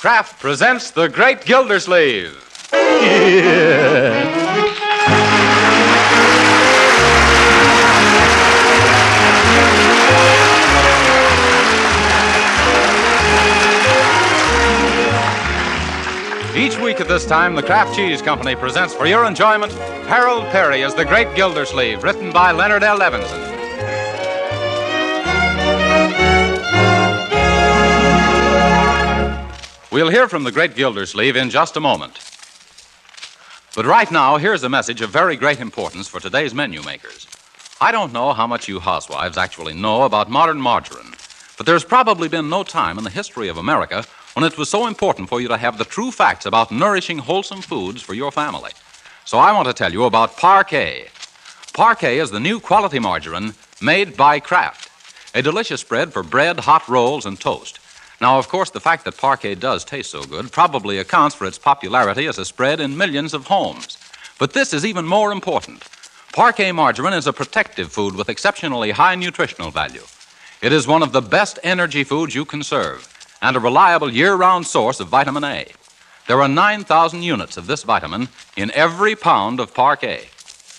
Kraft presents The Great Gildersleeve. Each week at this time, the Kraft Cheese Company presents for your enjoyment Harold Perry as The Great Gildersleeve, written by Leonard L. Levinson. We'll hear from the Great Gildersleeve in just a moment. But right now, here's a message of very great importance for today's menu makers. I don't know how much you housewives actually know about modern margarine, but there's probably been no time in the history of America when it was so important for you to have the true facts about nourishing, wholesome foods for your family. So I want to tell you about Parquet. Parquet is the new quality margarine made by Kraft, a delicious spread for bread, hot rolls, and toast. Now, of course, the fact that Parquet does taste so good probably accounts for its popularity as a spread in millions of homes. But this is even more important. Parquet margarine is a protective food with exceptionally high nutritional value. It is one of the best energy foods you can serve and a reliable year-round source of vitamin A. There are 9,000 units of this vitamin in every pound of Parquet.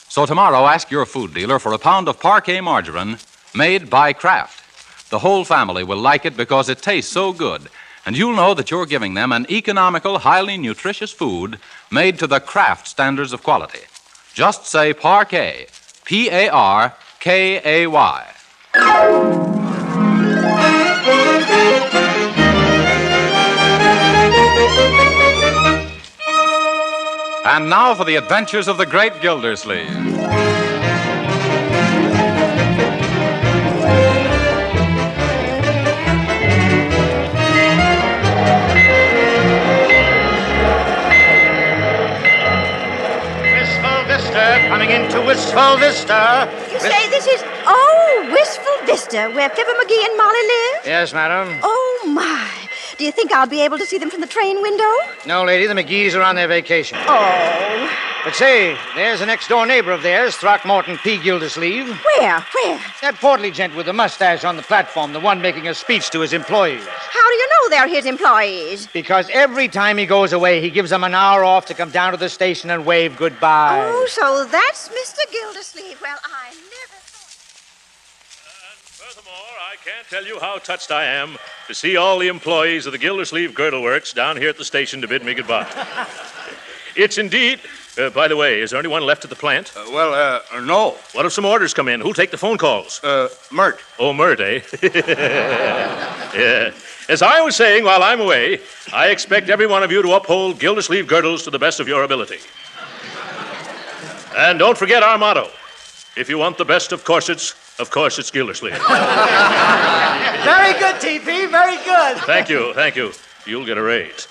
So tomorrow, ask your food dealer for a pound of Parquet margarine made by Kraft. The whole family will like it because it tastes so good, and you'll know that you're giving them an economical, highly nutritious food made to the Kraft standards of quality. Just say Parquet, P-A-R-K-A-Y. And now for the adventures of the Great Gildersleeve. Coming into Wistful Vista. You say this is... Oh, Wistful Vista, where Pippa McGee and Molly live? Yes, madam. Oh, my. Do you think I'll be able to see them from the train window? No, lady, the McGees are on their vacation. Oh. But say, there's a next-door neighbor of theirs, Throckmorton P. Gildersleeve. Where? That portly gent with the mustache on the platform, the one making a speech to his employees. How do you know they're his employees? Because every time he goes away, he gives them an hour off to come down to the station and wave goodbye. Oh, so that's Mr. Gildersleeve. Well, I never thought... And furthermore, I can't tell you how touched I am to see all the employees of the Gildersleeve Girdle Works down here at the station to bid me goodbye. It's indeed... by the way, is there anyone left at the plant? No. What if some orders come in? Who'll take the phone calls? Mert. Oh, Mert, eh? Yeah. As I was saying while I'm away, I expect every one of you to uphold Gildersleeve girdles to the best of your ability. And don't forget our motto. If you want the best of course it's Gildersleeve. Very good, T.P., very good. Thank you. You'll get a raise.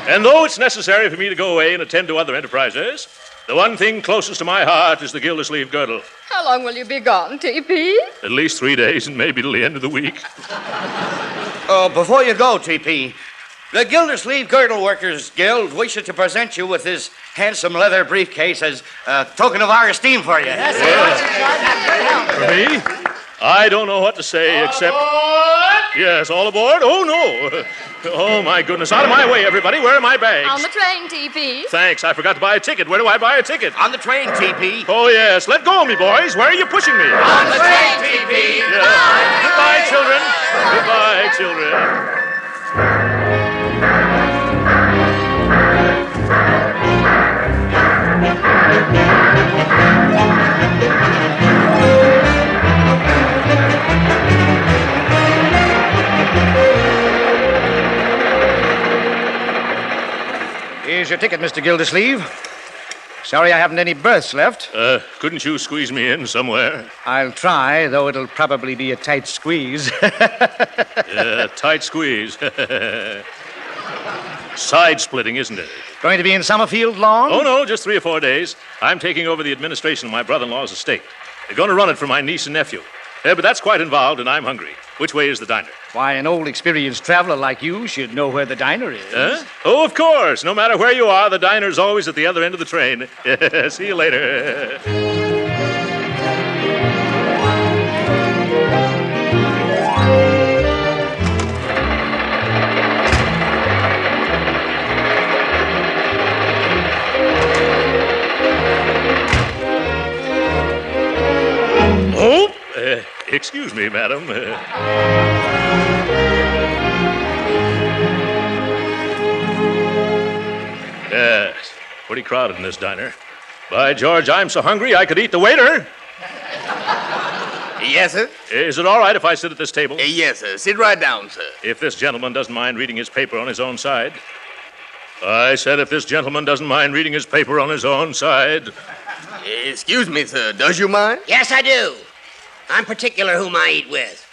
And though it's necessary for me to go away and attend to other enterprises, the one thing closest to my heart is the Gildersleeve girdle. How long will you be gone, T.P.? At least 3 days and maybe till the end of the week. Before you go, T.P., the Gildersleeve Girdle Workers Guild wishes to present you with this handsome leather briefcase as a token of our esteem for you. Yes, For me? I don't know what to say except... Yes, all aboard? Oh, no. Oh, my goodness. Out of my way, everybody. Where are my bags? On the train, T.P. Thanks. I forgot to buy a ticket. Where do I buy a ticket? On the train, T.P. Oh, yes. Let go of me, boys. Where are you pushing me? On the train, T.P. Yes. Goodbye, children. Goodbye, children. Here's your ticket, Mr. Gildersleeve. Sorry I haven't any berths left. Couldn't you squeeze me in somewhere? I'll try, though it'll probably be a tight squeeze. Yeah, tight squeeze. Side-splitting, isn't it? Going to be in Summerfield long? Oh, no, just 3 or 4 days. I'm taking over the administration of my brother-in-law's estate. They're going to run it for my niece and nephew. But that's quite involved, and I'm hungry. Which way is the diner? Why, an old experienced traveler like you should know where the diner is. Oh, of course. No matter where you are, the diner's always at the other end of the train. See you later. Excuse me, madam. Yes, pretty crowded in this diner. By George, I'm so hungry I could eat the waiter. Yes, sir? Is it all right if I sit at this table? Yes, sir. Sit right down, sir. If this gentleman doesn't mind reading his paper on his own side. I said if this gentleman doesn't mind reading his paper on his own side. Excuse me, sir. Does you mind? Yes, I do. I'm particular whom I eat with.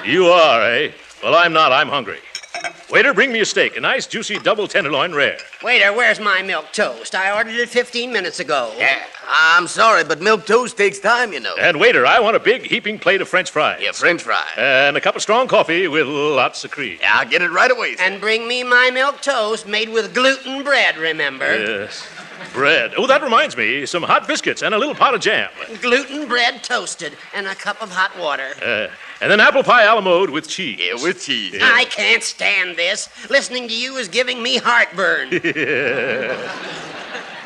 You are, eh? Well, I'm not. I'm hungry. Waiter, bring me a steak, a nice, juicy double tenderloin rare. Waiter, where's my milk toast? I ordered it 15 minutes ago. Yeah. I'm sorry, but milk toast takes time, you know. And waiter, I want a big, heaping plate of French fries. Yeah, French fries. And a cup of strong coffee with lots of cream. Yeah, I'll get it right away, sir. And bring me my milk toast made with gluten bread, remember? Yes. Bread. Oh, that reminds me. Some hot biscuits and a little pot of jam. Gluten bread toasted and a cup of hot water. And then apple pie a la mode with cheese. Yeah, with cheese. Yeah. I can't stand this. Listening to you is giving me heartburn. It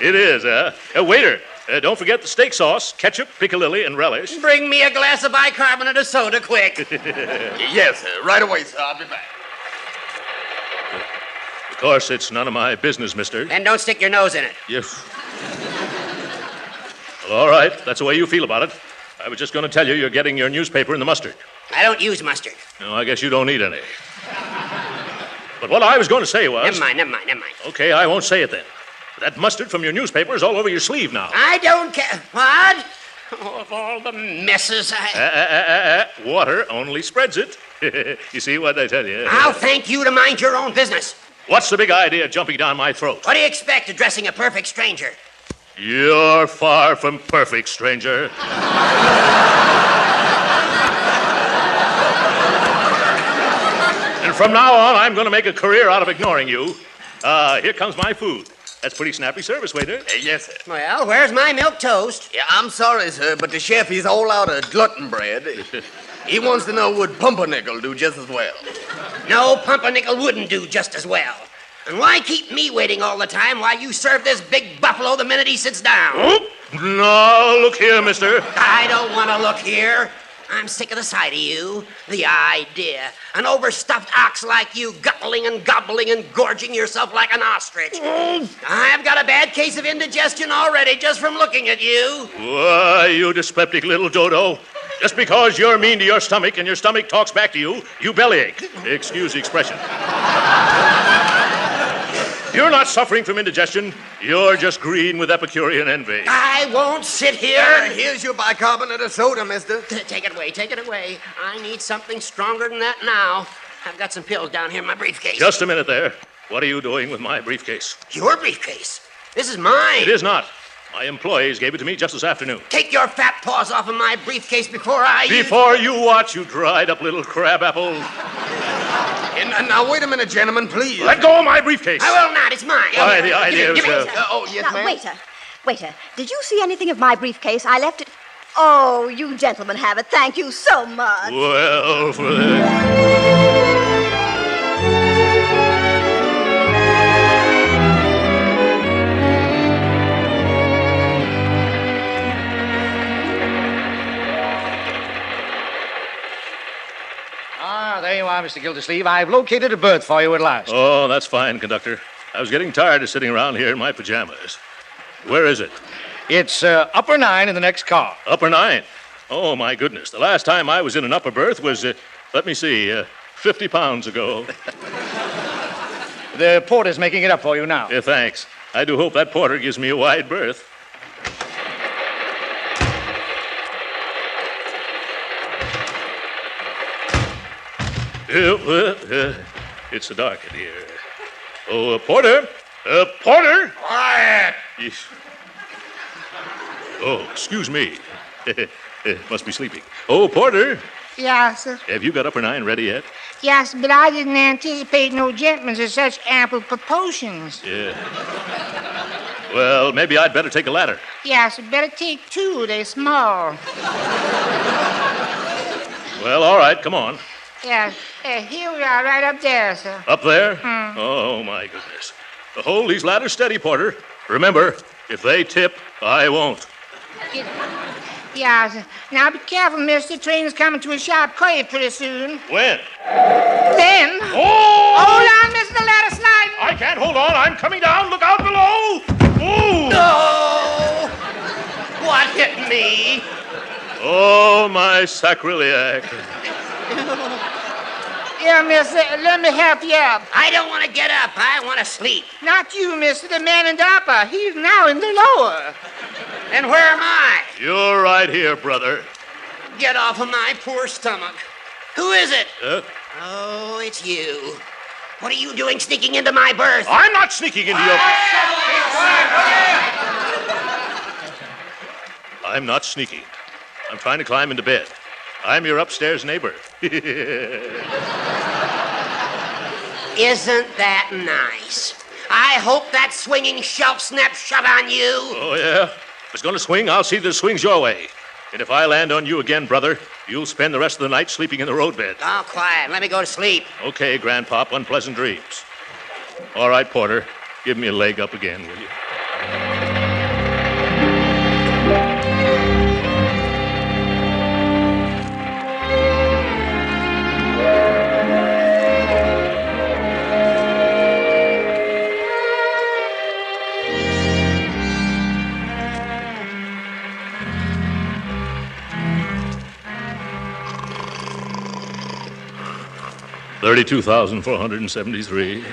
is, huh? Waiter, don't forget the steak sauce, ketchup, piccalilli, and relish. Bring me a glass of bicarbonate of soda, quick. Yes, sir. Right away, sir. I'll be back. Of course, it's none of my business, mister. And don't stick your nose in it. Yes. Well, all right. That's the way you feel about it. I was just going to tell you you're getting your newspaper in the mustard. I don't use mustard. No, I guess you don't need any. But what I was going to say was... Never mind. Okay, I won't say it then. That mustard from your newspaper is all over your sleeve now. I don't care. What? Oh, of all the messes Water only spreads it. You see what I tell you? I'll thank you to mind your own business. What's the big idea jumping down my throat? What do you expect addressing a perfect stranger? You're far from perfect, stranger. And from now on, I'm going to make a career out of ignoring you. Here comes my food. That's pretty snappy service, waiter. Yes, sir. Well, where's my milk toast? Yeah, I'm sorry, sir, but the chef, he's all out of gluten bread. He wants to know would pumpernickel do just as well. No, pumpernickel wouldn't do just as well. And why keep me waiting all the time while you serve this big buffalo the minute he sits down? Oh, no, look here, mister. I don't want to look here. I'm sick of the sight of you. The idea. An overstuffed ox like you, guttling and gobbling and gorging yourself like an ostrich. I've got a bad case of indigestion already just from looking at you. Why, you dyspeptic little dodo. Just because you're mean to your stomach and your stomach talks back to you, you bellyache. Excuse the expression. You're not suffering from indigestion. You're just green with Epicurean envy. I won't sit here. Here's your bicarbonate of soda, mister. Take it away. I need something stronger than that now. I've got some pills down here in my briefcase. Just a minute there. What are you doing with my briefcase? Your briefcase? This is mine. It is not. My employees gave it to me just this afternoon. Take your fat paws off of my briefcase before I... Before you watch, you dried up little crabapple. Now, wait a minute, gentlemen, please. Let go of my briefcase. I will not. It's mine. Why, the idea Give is... me. Oh, yes, Now, ma'am. waiter, did you see anything of my briefcase? I left it... Oh, you gentlemen have it. Thank you so much. Well, for that... There you are, Mr. Gildersleeve. I've located a berth for you at last. Oh, that's fine, conductor. I was getting tired of sitting around here in my pajamas. Where is it? It's upper 9 in the next car. Upper 9? Oh, my goodness. The last time I was in an upper berth was, 50 pounds ago. The porter's making it up for you now. Thanks. I do hope that porter gives me a wide berth. It's so dark in here. Oh, porter! Porter! Quiet! Yes. Oh, excuse me. Must be sleeping. Oh, porter! Yes, sir. Have you got upper 9 ready yet? Yes, but I didn't anticipate no gentlemen of such ample proportions. Yeah. Well, maybe I'd better take a ladder. Yes, better take 2. They're small. Well, all right, come on. Yes, here we are, right up there, sir. Up there? Oh, my goodness. Hold these ladders steady, porter. Remember, if they tip, I won't. Yeah, sir. Now be careful, mister. Train's coming to a sharp curve pretty soon. When? Then. Oh! Hold on, mister. The ladder sliding. I can't hold on. I'm coming down. Look out below. Ooh! No! What hit me? Oh, my sacrilege. Yeah, mister. Let me help you up. I don't want to get up. I want to sleep. Not you, mister. The man in the upper. He's now in the lower. And where am I? You're right here, brother. Get off of my poor stomach. Who is it? Huh? Oh, it's you. What are you doing sneaking into my berth? I'm not sneaking into your... I'm not sneaking. I'm trying to climb into bed. I'm your upstairs neighbor. Isn't that nice? I hope that swinging shelf snaps shut on you. Oh, yeah? If it's going to swing, I'll see that it swings your way. And if I land on you again, brother, you'll spend the rest of the night sleeping in the roadbed. Oh, quiet. Let me go to sleep. Okay, Grandpop, unpleasant dreams. All right, Porter, give me a leg up again, will you? 32,473.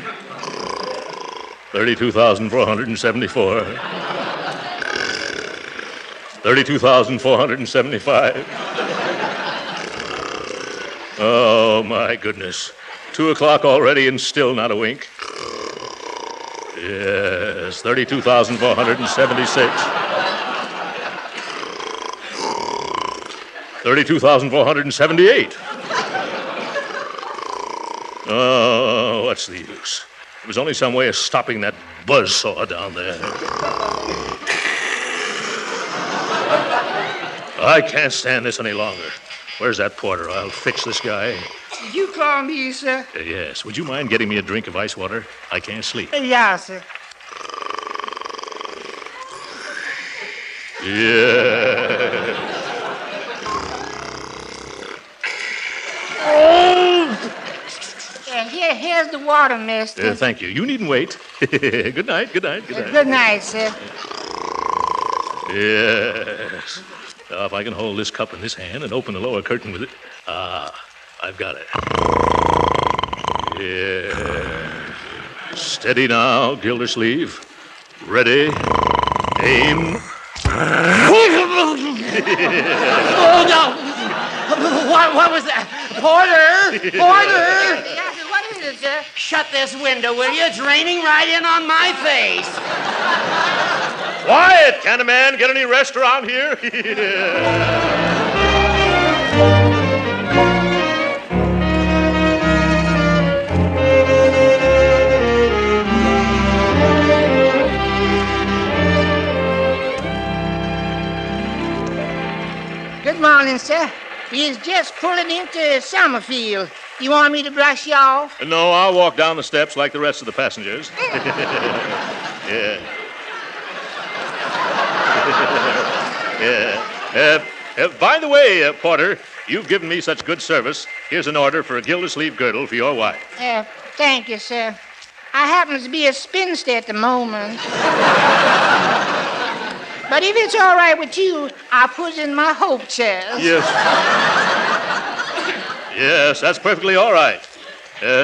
32,474. 32,475. Oh, my goodness. 2 o'clock already and still not a wink. Yes, 32,476. 32,478. Oh, what's the use? There was only some way of stopping that buzzsaw down there. I can't stand this any longer. Where's that porter? I'll fix this guy. You call me, sir? Yes. Would you mind getting me a drink of ice water? I can't sleep. Yeah, sir. Yeah. Here's the water, mister. Thank you. You needn't wait. Good night, good night, good night. Good night, sir. Yes. Now, if I can hold this cup in this hand and open the lower curtain with it. Ah, I've got it. Yeah. Steady now, Gildersleeve. Ready. Aim. Oh, no! What was that? Porter! Porter! Yeah, sir, what is it, sir? Shut this window, will you? It's raining right in on my face. Quiet! Can a man get any rest around here? Good morning, sir. He's just pulling into Summerfield. You want me to brush you off? No, I'll walk down the steps like the rest of the passengers. Yeah. Yeah. By the way, Porter, you've given me such good service. Here's an order for a Gildersleeve girdle for your wife. Thank you, sir. I happen to be a spinster at the moment. But if it's all right with you, I'll put it in my hope chest. Yes. Yes, that's perfectly all right.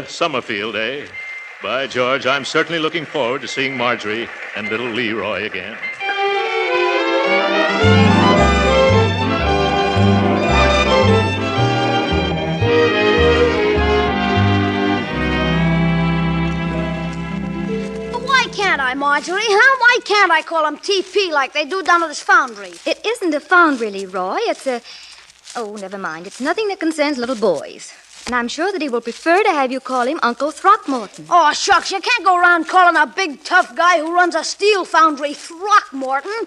Summerfield, eh? By George, I'm certainly looking forward to seeing Marjorie and little Leroy again. Why can't I, Marjorie, huh? Why can't I call him TP like they do down at this foundry? It isn't a foundry, Leroy. It's a... Oh, never mind. It's nothing that concerns little boys. And I'm sure that he will prefer to have you call him Uncle Throckmorton. Oh, shucks, you can't go around calling a big, tough guy who runs a steel foundry Throckmorton.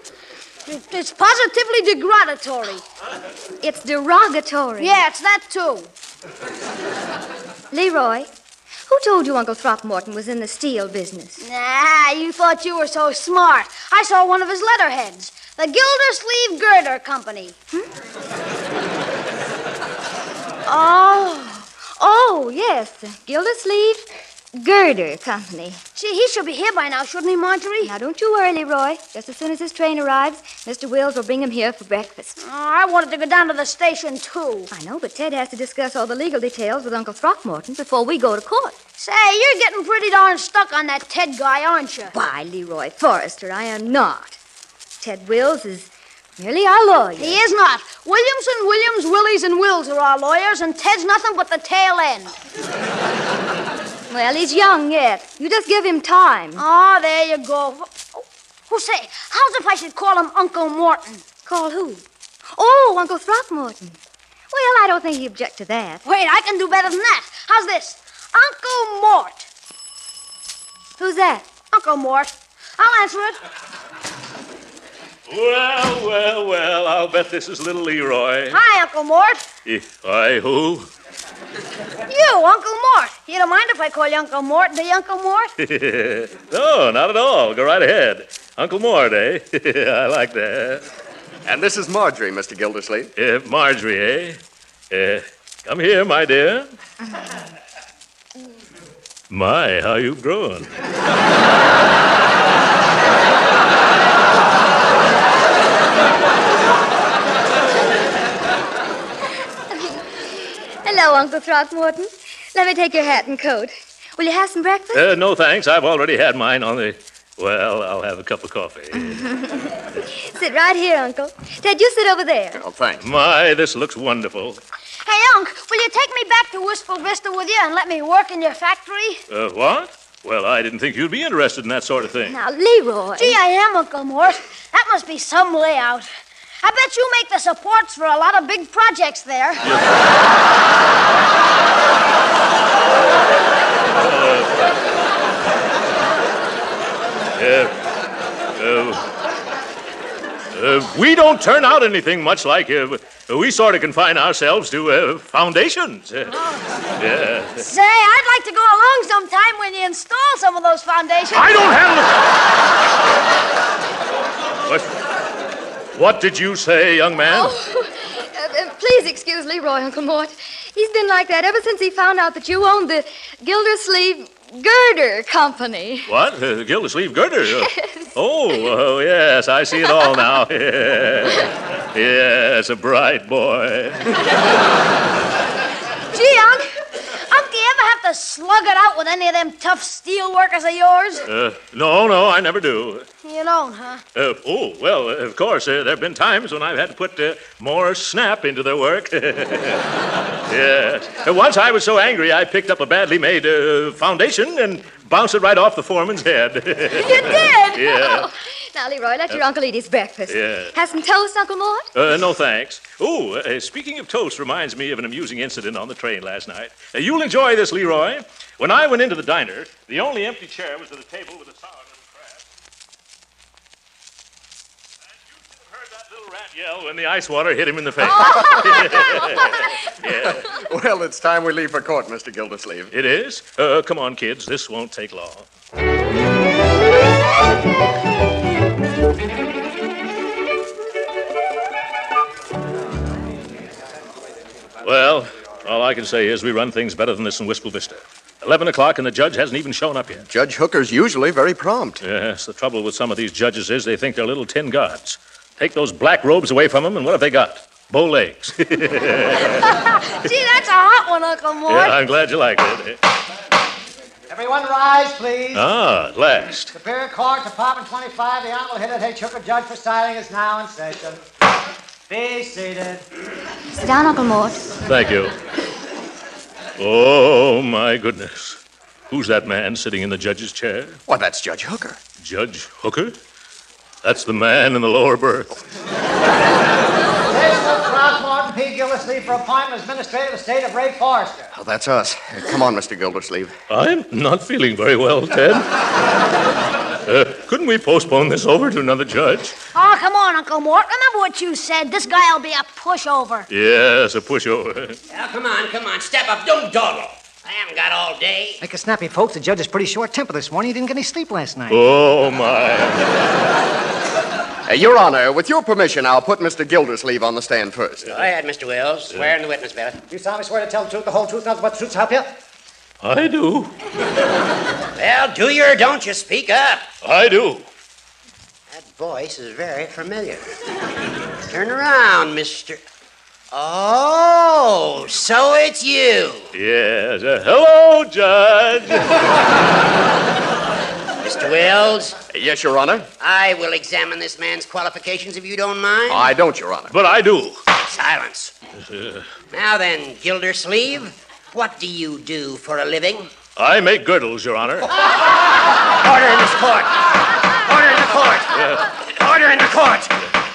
It's positively degradatory. It's derogatory. Yeah, it's that, too. Leroy, who told you Uncle Throckmorton was in the steel business? Nah, you thought you were so smart. I saw one of his letterheads. The Gildersleeve Girder Company. Oh, yes, the Gildersleeve Girder Company. Gee, he should be here by now, shouldn't he, Marjorie? Now, don't you worry, Leroy. Just as soon as his train arrives, Mr. Wills will bring him here for breakfast. Oh, I wanted to go down to the station, too. I know, but Ted has to discuss all the legal details with Uncle Throckmorton before we go to court. Say, you're getting pretty darn stuck on that Ted guy, aren't you? Why, Leroy Forrester, I am not. Ted Wills is merely our lawyer. He is not. Williams, Willies, and Wills are our lawyers, and Ted's nothing but the tail end. Well, he's young yet. You just give him time. Oh, there you go. Oh, say, how's if I should call him Uncle Morton? Call who? Oh, Uncle Throckmorton. Well, I don't think he'd object to that. Wait, I can do better than that. How's this? Uncle Mort. Who's that? Uncle Mort. I'll answer it. Well, I'll bet this is little Leroy. Hi, Uncle Mort. Hi, who? You, Uncle Mort. You don't mind if I call you Uncle Mort, do you, Uncle Mort? No, not at all. Go right ahead. Uncle Mort, eh? I like that. And this is Marjorie, Mr. Gildersleeve. Marjorie, eh? Come here, my dear. My, how you've grown. Hello, Uncle Throckmorton. Let me take your hat and coat. Will you have some breakfast? No, thanks. I've already had mine on the... Well, I'll have a cup of coffee. Sit right here, Uncle. Ted, you sit over there. Oh, thanks. My, this looks wonderful. Hey, Unc, will you take me back to Wistful Vista with you and let me work in your factory? What? Well, I didn't think you'd be interested in that sort of thing. Now, Leroy. Gee, I am, Uncle Mort. That must be some layout. I bet you make the supports for a lot of big projects there. We don't turn out anything much like... we sort of confine ourselves to foundations. Yeah. Say, I'd like to go along sometime when you install some of those foundations. I don't have... What did you say, young man? Oh, please excuse Leroy, Uncle Mort. He's been like that ever since he found out that you owned the Gildersleeve Girder Company. What? Gildersleeve Girder? Oh, yes, I see it all now. Yes, a bright boy. Gee, Unc, do you ever have to slug it out with any of them tough steel workers of yours? No, I never do. You don't, huh? Well, of course, there have been times when I've had to put more snap into their work. Yes. Once I was so angry, I picked up a badly made foundation and bounced it right off the foreman's head. You did? Yeah. Oh. Now, Leroy, let your uncle eat his breakfast. Yeah. Have some toast, Uncle Mort? No, thanks. Speaking of toast reminds me of an amusing incident on the train last night. You'll enjoy this, Leroy. When I went into the diner, the only empty chair was at a table with a sour little crab. And you should have heard that little rat yell when the ice water hit him in the face. Yeah. Well, it's time we leave for court, Mr. Gildersleeve. It is? Come on, kids. This won't take long. Well, all I can say is we run things better than this in Wistful Vista. 11 o'clock and the judge hasn't even shown up yet. Judge Hooker's usually very prompt. Yes, the trouble with some of these judges is they think they're little tin gods. Take those black robes away from them, and what have they got? Bow legs. Gee, that's a hot one, Uncle Mort. Yeah, I'm glad you like it. Everyone rise, please. At last. Superior Court, Department 25, the Honorable Hilliard H. Hooker, judge presiding, is now in session. Be seated. Sit down, Uncle Mort. Thank you. Oh, my goodness. Who's that man sitting in the judge's chair? Why, that's Judge Hooker. Judge Hooker? That's the man in the lower berth. Throckmorton P. Gildersleeve for appointment as Administrator of the State of Ray Forrester. Oh, that's us. Come on, Mr. Gildersleeve. I'm not feeling very well, Ted. Couldn't we postpone this over to another judge? Oh, come on, Uncle Mort. Remember what you said. This guy'll be a pushover. Yes, a pushover. Now, come on. Step up. Don't dawdle. I haven't got all day. Make a snappy, folks. The judge is pretty short-tempered this morning. He didn't get any sleep last night. Oh, my. Your Honor, with your permission, I'll put Mr. Gildersleeve on the stand first. Go ahead, Mr. Wills. Swear in the witness, Billy. You solemnly swear to tell the truth, the whole truth, nothing but the truth to help you? I do. Well, do you or don't you speak up? I do. That voice is very familiar. Turn around, Mr. Oh, so it's you. Yes. Hello, Judge. Mr. Wills, Yes, Your Honor. I will examine this man's qualifications if you don't mind. I don't, Your Honor. But I do. Silence. Now then, Gildersleeve, what do you do for a living? I make girdles, Your Honor. Order in this court. Order in the court. Order in the court.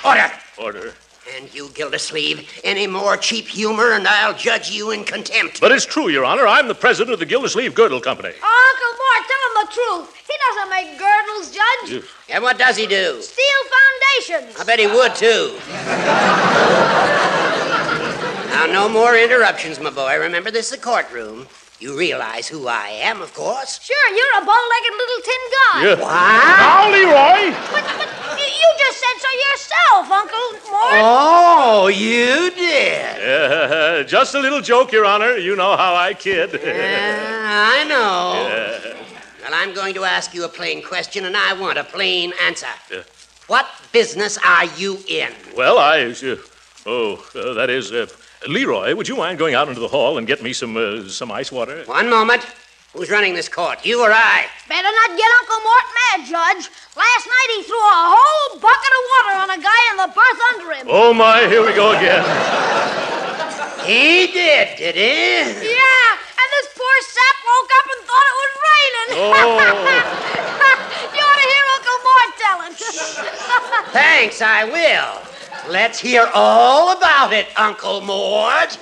Order. Order. And you, Gildersleeve, any more cheap humor and I'll judge you in contempt. But it's true, Your Honor. I'm the president of the Gildersleeve Girdle Company. Oh, Uncle Mort, tell him the truth. He doesn't make girdles, Judge. And what does he do? Steel foundations. I bet he would, too. Now, no more interruptions, my boy. Remember, this is a courtroom. You realize who I am, of course. Sure, you're a bow-legged little tin guy. Yeah. What? Now, Leroy. But you just said so yourself, Uncle Mort. Oh, you did. Just a little joke, Your Honor. You know how I kid. I know. Well, I'm going to ask you a plain question, and I want a plain answer. What business are you in? Well, that is, Leroy, would you mind going out into the hall and get me some ice water? One moment. Who's running this court, you or I? Better not get Uncle Mort mad, Judge. Last night he threw a whole bucket of water on a guy in the berth under him. Oh, my, here we go again. He did he? Yeah, and this poor sap woke up and thought it was raining. Oh. You ought to hear Uncle Mort tell it. Thanks, I will. Let's hear all about it, Uncle Mort.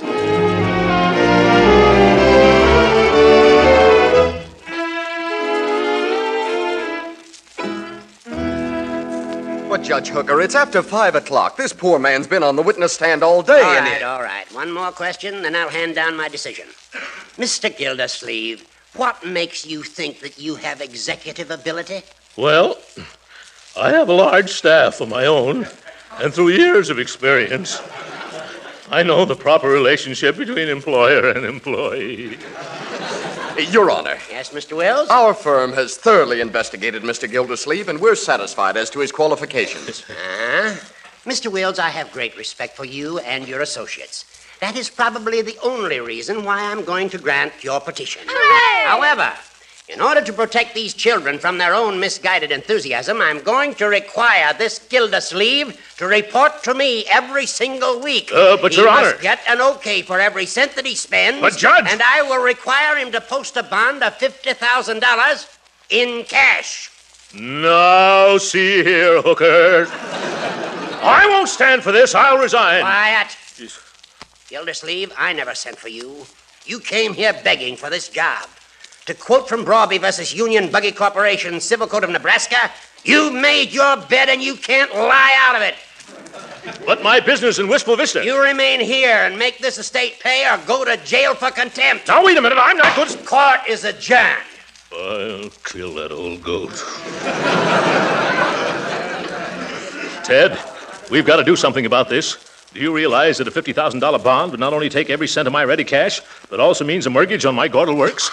But, Judge Hooker, it's after 5 o'clock. This poor man's been on the witness stand all day. All right. One more question, then I'll hand down my decision. Mr. Gildersleeve, what makes you think that you have executive ability? Well, I have a large staff of my own, and through years of experience, I know the proper relationship between employer and employee. Your Honor. Yes, Mr. Wills? Our firm has thoroughly investigated Mr. Gildersleeve, and we're satisfied as to his qualifications. Mr. Wills, I have great respect for you and your associates. That is probably the only reason why I'm going to grant your petition. Hooray! However, in order to protect these children from their own misguided enthusiasm, I'm going to require this Gildersleeve to report to me every single week. But, Your Honor... He must get an okay for every cent that he spends. But, Judge... And I will require him to post a bond of $50,000 in cash. Now, see here, Hooker. I won't stand for this. I'll resign. Quiet. Gildersleeve, I never sent for you. You came here begging for this job. To quote from Brawby versus Union Buggy Corporation, Civil Code of Nebraska, you made your bed and you can't lie out of it. But my business in Wistful Vista... You remain here and make this estate pay or go to jail for contempt. Now, wait a minute. I'm not going to... Court is adjourned. I'll kill that old goat. Ted, we've got to do something about this. Do you realize that a $50,000 bond would not only take every cent of my ready cash, but also means a mortgage on my Gordle Works?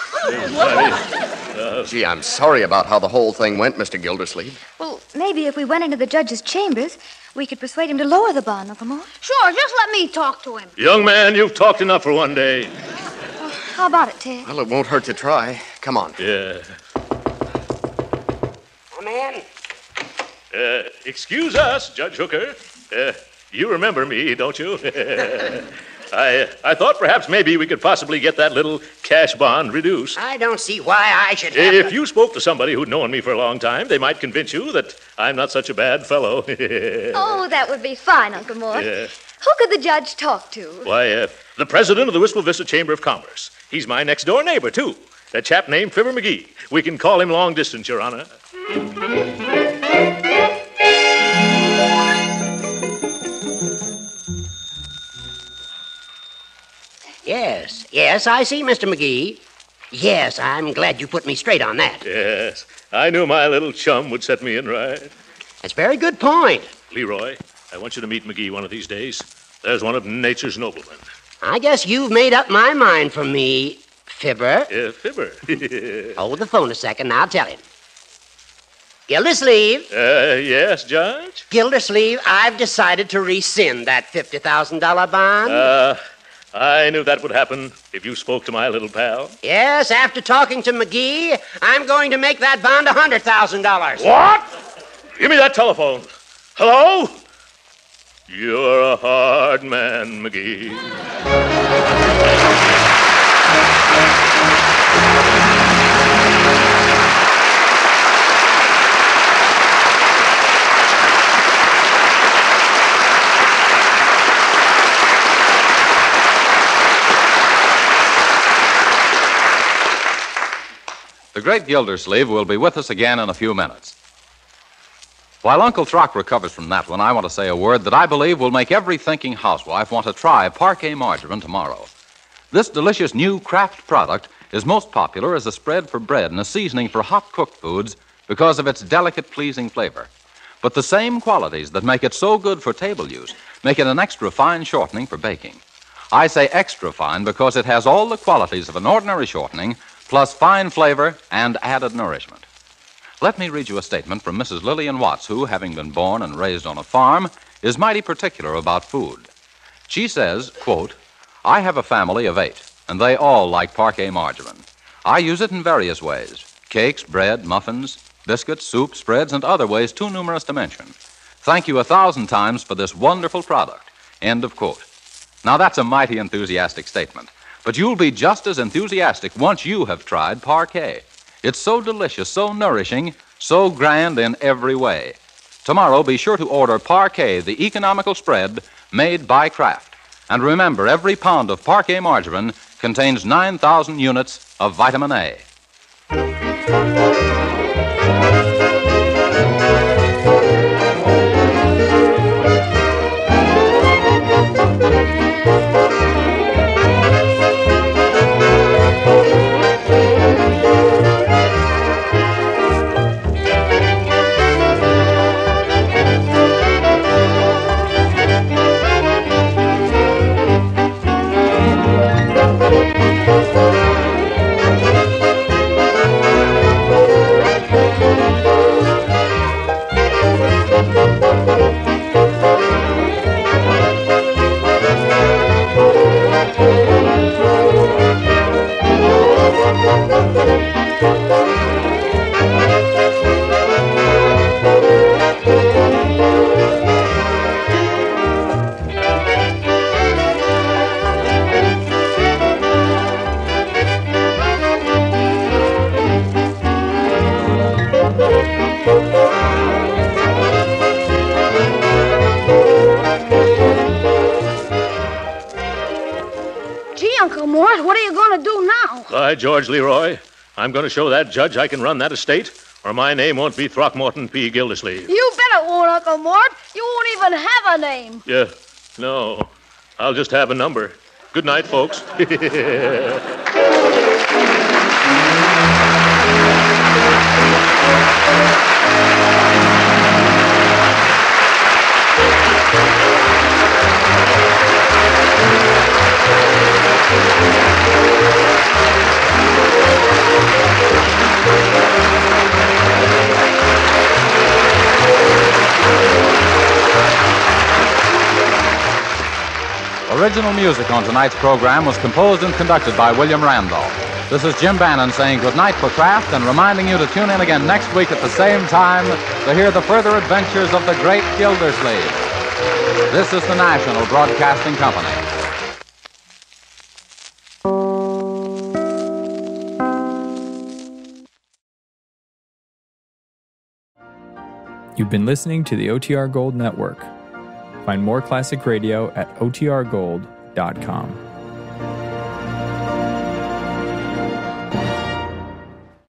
Gee, I'm sorry about how the whole thing went, Mr. Gildersleeve. Well, maybe if we went into the judge's chambers, we could persuade him to lower the bond, Uncle Mort. Sure, just let me talk to him. Young man, you've talked enough for one day. How about it, Ted? Well, it won't hurt to try. Come on. Yeah. Come in. Excuse us, Judge Hooker. You remember me, don't you? I thought perhaps maybe we could possibly get that little cash bond reduced. I don't see why I should have... If you spoke to somebody who'd known me for a long time, they might convince you that I'm not such a bad fellow. Oh, that would be fine, Uncle Mort. Yeah. Who could the judge talk to? Why, the president of the Wistful Vista Chamber of Commerce. He's my next-door neighbor, too. A chap named Fibber McGee. We can call him long distance, Your Honor. Yes, I see, Mr. McGee. Yes, I'm glad you put me straight on that. Yes, I knew my little chum would set me in right. That's a very good point. Leroy, I want you to meet McGee one of these days. There's one of nature's noblemen. I guess you've made up my mind for me, Fibber. Fibber. Hold the phone a second, I'll tell him. Gildersleeve. Yes, Judge? Gildersleeve, I've decided to rescind that $50,000 bond. I knew that would happen if you spoke to my little pal. Yes, after talking to McGee, I'm going to make that bond $100,000. What? Give me that telephone. Hello? You're a hard man, McGee. The great Gildersleeve will be with us again in a few minutes. While Uncle Throck recovers from that one, I want to say a word that I believe will make every thinking housewife want to try Parquet margarine tomorrow. This delicious new Kraft product is most popular as a spread for bread and a seasoning for hot cooked foods because of its delicate, pleasing flavor. But the same qualities that make it so good for table use make it an extra fine shortening for baking. I say extra fine because it has all the qualities of an ordinary shortening, plus fine flavor and added nourishment. Let me read you a statement from Mrs. Lillian Watts, who, having been born and raised on a farm, is mighty particular about food. She says, quote, "I have a family of 8, and they all like Parquet margarine. I use it in various ways: cakes, bread, muffins, biscuits, soup, spreads, and other ways too numerous to mention. Thank you 1,000 times for this wonderful product." End of quote. Now, that's a mighty enthusiastic statement. But you'll be just as enthusiastic once you have tried Parquet. It's so delicious, so nourishing, so grand in every way. Tomorrow, be sure to order Parquet, the economical spread made by Kraft. And remember, every pound of Parquet margarine contains 9,000 units of vitamin A. Uncle Mort, what are you going to do now? By George, Leroy, I'm going to show that judge I can run that estate, or my name won't be Throckmorton P. Gildersleeve. You bet it won't, Uncle Mort. You won't even have a name. Yeah, no. I'll just have a number. Good night, folks. Original music on tonight's program was composed and conducted by William Randolph. This is Jim Bannon saying goodnight for Kraft and reminding you to tune in again next week at the same time to hear the further adventures of the great Gildersleeve. This is the National Broadcasting Company. You've been listening to the OTR Gold Network. Find more classic radio at otrgold.com.